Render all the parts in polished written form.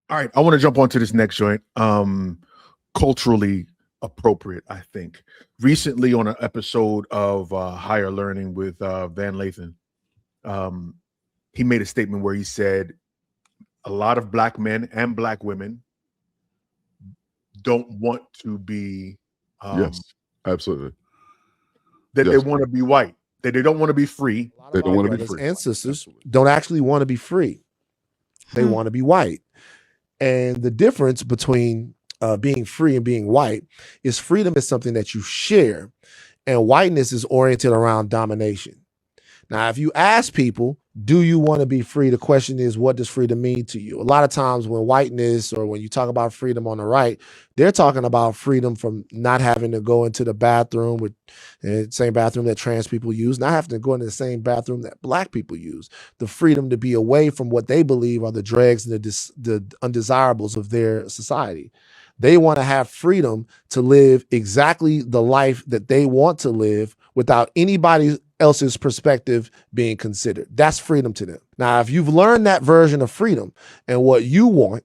All right, I want to jump onto this next joint. Culturally appropriate, I think. Recently, on an episode of Higher Learning with Van Lathan, um, he made a statement where he said a lot of black men and black women don't want to be Yes, absolutely. that they Yes, want to be white, that they don't want to be free. A lot they of don't our want to be brothers free. and sisters Absolutely. don't actually want to be free. They want to be white. And the difference between being free and being white is freedom is something that you share, and whiteness is oriented around domination. Now, if you ask people, do you want to be free? The question is, what does freedom mean to you? A lot of times when whiteness or when you talk about freedom on the right, they're talking about freedom from not having to go into the bathroom with the same bathroom that trans people use, not having to go into the same bathroom that black people use, the freedom to be away from what they believe are the dregs and the undesirables of their society. They want to have freedom to live exactly the life that they want to live without anybody else's perspective being considered. That's freedom to them. Now, if you've learned that version of freedom and what you want,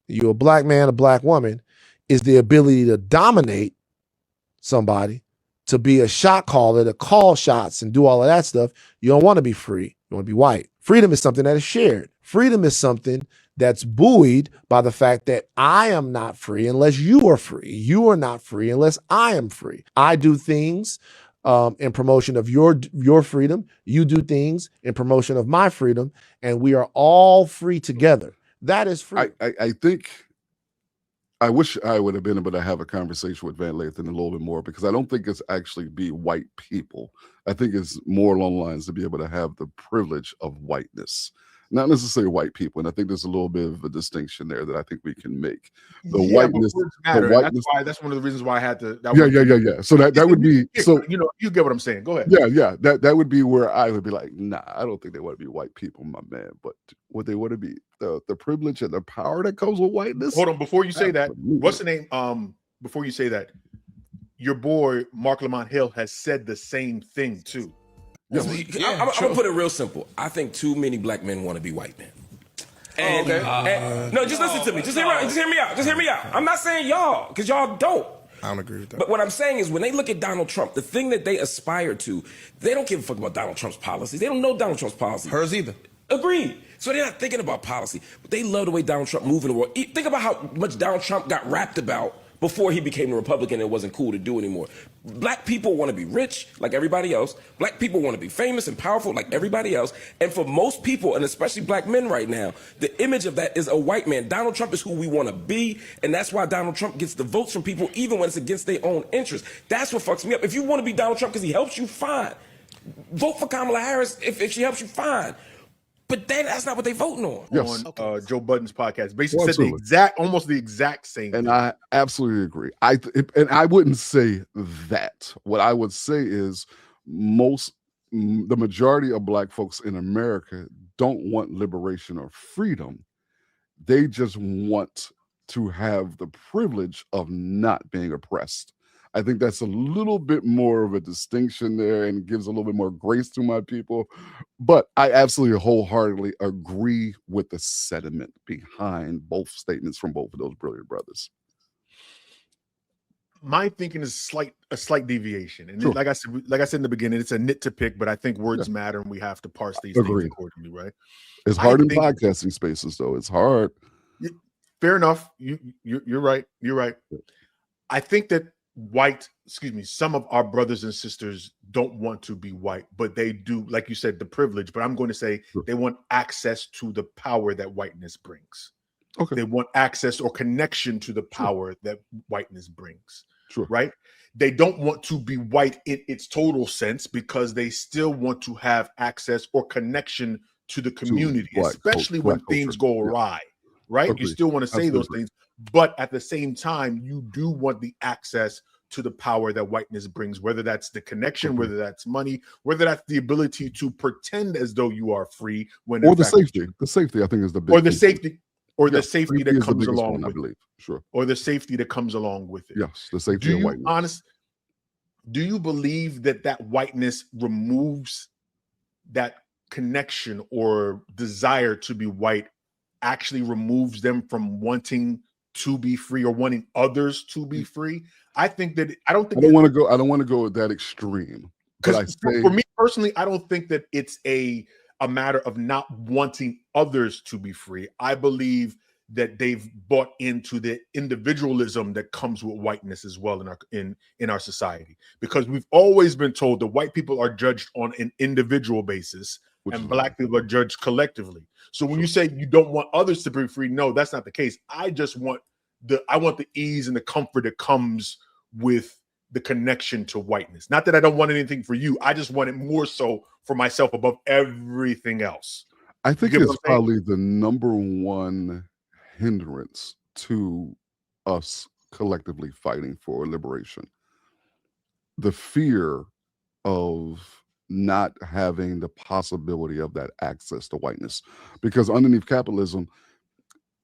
you're a black man, a black woman, is the ability to dominate somebody, to be a shot caller, to call shots and do all of that stuff, you don't want to be free. You want to be white. Freedom is something that is shared. Freedom is something that's buoyed by the fact that I am not free unless you are free. You are not free unless I am free. I do things in promotion of your freedom. You do things in promotion of my freedom, and we are all free together. That is free. I think I wish I would have been able to have a conversation with Van Lathan a little bit more, because I don't think it's actually be white people. I think it's more along the lines to be able to have the privilege of whiteness, not necessarily white people. And I think there's a little bit of a distinction there that I think we can make. The whiteness, matter. the whiteness. That's one of the reasons why I had to. Yeah. So that would be so. You know, you get what I'm saying. Go ahead. Yeah. That would be where I would be like, nah, I don't think they want to be white people, my man. But what they want to be, the privilege and the power that comes with whiteness. Hold on, before you say that, Absolutely. what's the name? Before you say that, your boy Mark Lamont Hill has said the same thing too. I'm gonna put it real simple. I think too many black men want to be white men. And no, just listen to me. Just hear me out. Just hear me out. I'm not saying y'all, because y'all don't. I don't agree with that. But what I'm saying is, when they look at Donald Trump, the thing that they aspire to, they don't give a fuck about Donald Trump's policies. They don't know Donald Trump's policies. Hers either. Agreed. So they're not thinking about policy, but they love the way Donald Trump moves in the world. Think about how much Donald Trump got rapped about before he became a Republican and it wasn't cool to do anymore. Black people want to be rich like everybody else. Black people want to be famous and powerful like everybody else. And for most people, and especially black men right now, the image of that is a white man. Donald Trump is who we want to be, and that's why Donald Trump gets the votes from people even when it's against their own interests. That's what fucks me up. If you want to be Donald Trump because he helps you, fine. Vote for Kamala Harris if she helps you, fine. But that's not what they voting on. Yes. On Joe Budden's podcast, basically said almost the exact same And thing. I absolutely agree. And I wouldn't say that. What I would say is the majority of black folks in America don't want liberation or freedom. They just want to have the privilege of not being oppressed. I think that's a little bit more of a distinction there and gives a little bit more grace to my people. But I absolutely wholeheartedly agree with the sentiment behind both statements from both of those brilliant brothers. My thinking is a slight deviation, and Sure. like I said in the beginning, it's a nit to pick, but I think words matter, and we have to parse these things accordingly, right? It's hard in podcasting spaces, though. It's hard. Fair enough. You're right. You're right. I think that some of our brothers and sisters don't want to be white, but they do, like you said, the privilege. But I'm going to say they want access to the power that whiteness brings. Okay. They want access or connection to the power that whiteness brings. Sure. Right? They don't want to be white in its total sense because they still want to have access or connection to the community, especially when things go awry. Right? Agreed. You still want to say those things, but at the same time, you do want the access to the power that whiteness brings, whether that's the connection, whether that's money, whether that's the ability to pretend as though you are free when or the safety. The safety, I think, is the big the safety that comes along with I believe. Sure. Or the safety that comes along with it. Yes, the safety of whiteness. Do you believe that whiteness removes that connection or desire to be white actually removes them from wanting to be free or wanting others to be free. I think that I don't I think don't want to go at that extreme. But I because say for me personally, I don't think that it's a matter of not wanting others to be free. I believe that they've bought into the individualism that comes with whiteness as well in our society, because we've always been told that white people are judged on an individual basis which and is black people are judged collectively. So when Sure. you say you don't want others to be free, no, that's not the case. I just want the ease and the comfort that comes with the connection to whiteness. Not that I don't want anything for you. I just want it more so for myself above everything else. I You think get what it's I'm saying? probably the number one hindrance to us collectively fighting for liberation. The fear of not having the possibility of that access to whiteness. Because underneath capitalism,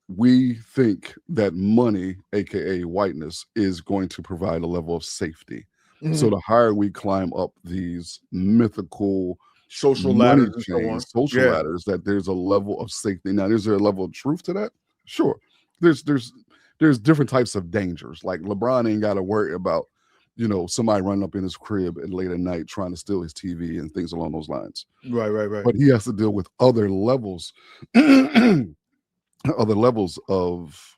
we think that money, aka whiteness, is going to provide a level of safety. So Mhm. the higher we climb up these mythical Social money ladders and so on. chains, social Yeah. ladders, that there's a level of safety. Now, is there a level of truth to that? Sure. There's different types of dangers. Like LeBron ain't got to worry about, somebody running up in his crib at late at night trying to steal his TV and things along those lines. Right. But he has to deal with other levels, other levels of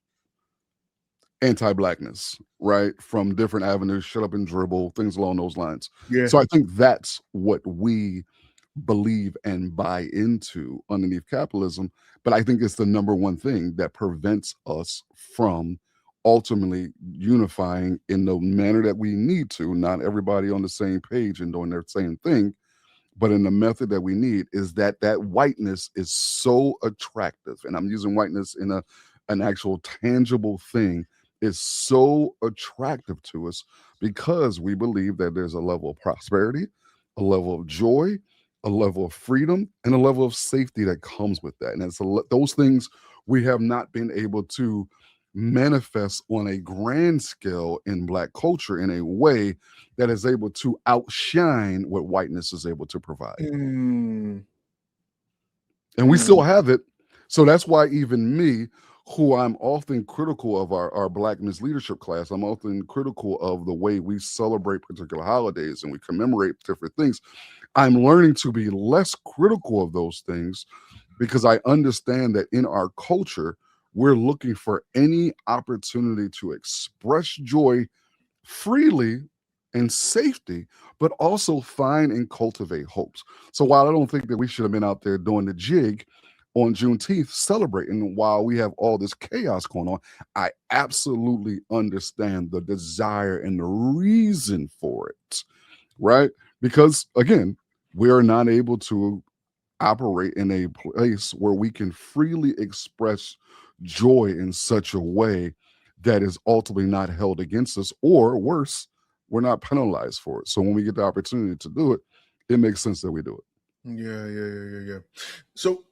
anti-blackness, right? From different avenues, shut up and dribble, things along those lines. Yeah. So I think that's what we believe and buy into underneath capitalism. But I think it's the number one thing that prevents us from ultimately unifying in the manner that we need to, not everybody on the same page and doing their same thing, but in the method that we need, is that whiteness is so attractive. And I'm using whiteness in an actual tangible thing, is so attractive to us because we believe that there's a level of prosperity, a level of joy, a level of freedom, and a level of safety that comes with that. And it's those things we have not been able to manifest on a grand scale in Black culture in a way that is able to outshine what whiteness is able to provide. Mm. And we still have it. So that's why even me, who I'm often critical of our Blackness leadership class, I'm often critical of the way we celebrate particular holidays and we commemorate different things. I'm learning to be less critical of those things because I understand that in our culture, we're looking for any opportunity to express joy freely and safety, but also find and cultivate hopes. So while I don't think that we should have been out there doing the jig on Juneteenth celebrating while we have all this chaos going on, I absolutely understand the desire and the reason for it, right? Because again, we are not able to operate in a place where we can freely express joy in such a way that is ultimately not held against us, or worse, we're not penalized for it. So when we get the opportunity to do it, it makes sense that we do it. Yeah. So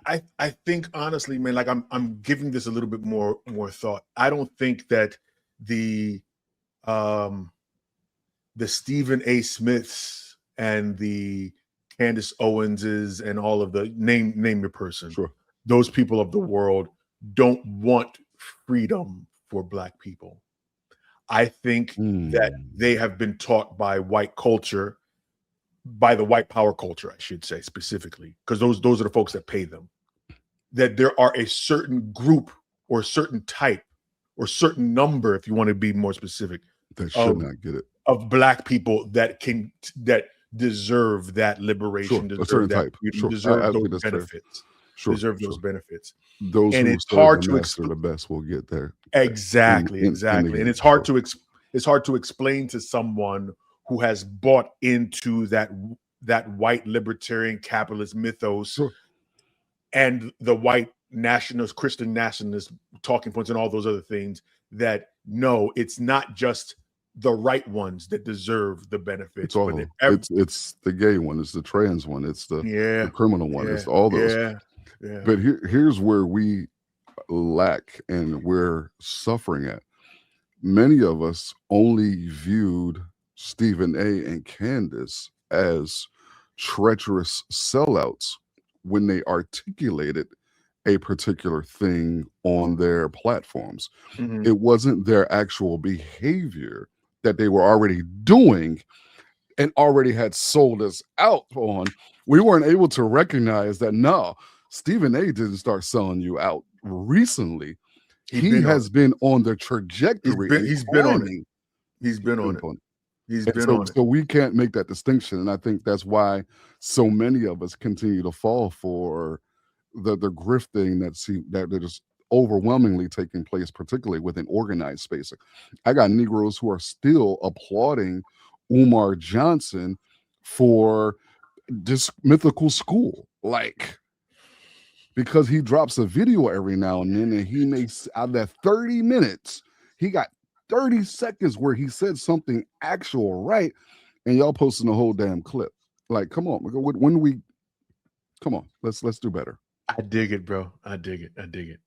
I think honestly, man, like I'm giving this a little bit more thought. I don't think that the Stephen A. Smiths and the Candace Owenses and all of the name your person, Sure. those people of the world don't want freedom for Black people. I think that they have been taught by white culture, by the white power culture, I should say specifically, because those are the folks that pay them, that there are a certain group or certain type or certain number, if you want to be more specific, that should not get it, of Black people that deserve that liberation, sure, a certain deserve that type, freedom, sure, deserve I those think that's fair. benefits, Sure, deserve those sure. benefits. Those And who it's serve hard the to master the best will get there. exactly, in the and game, it's hard sure. it's hard to explain to someone who has bought into that white libertarian capitalist mythos, Sure. and the white nationalist, Christian nationalist talking points and all those other things, that no, it's not just the right ones that deserve the benefits, It's all but of them. It's the gay one, it's the trans one, it's the criminal one, it's all those. But here's where we lack and we're suffering at. Many of us only viewed Stephen A. and Candace as treacherous sellouts when they articulated a particular thing on their platforms. Mhm. It wasn't their actual behavior that they were already doing and already had sold us out on. We weren't able to recognize that, no, Stephen A. didn't start selling you out recently. He has been on the trajectory and He's been on it. climbing. He's been on it. He's And been so, on it. so we can't make that distinction. And I think that's why so many of us continue to fall for the grifting that is overwhelmingly taking place, particularly within organized space. I got Negroes who are still applauding Umar Johnson for this mythical school, like, because he drops a video every now and then, and he makes out of that 30 minutes, he got 30 seconds where he said something actual right, and y'all posting the whole damn clip. Like, come on, when we come on, let's do better. I dig it, bro. I dig it.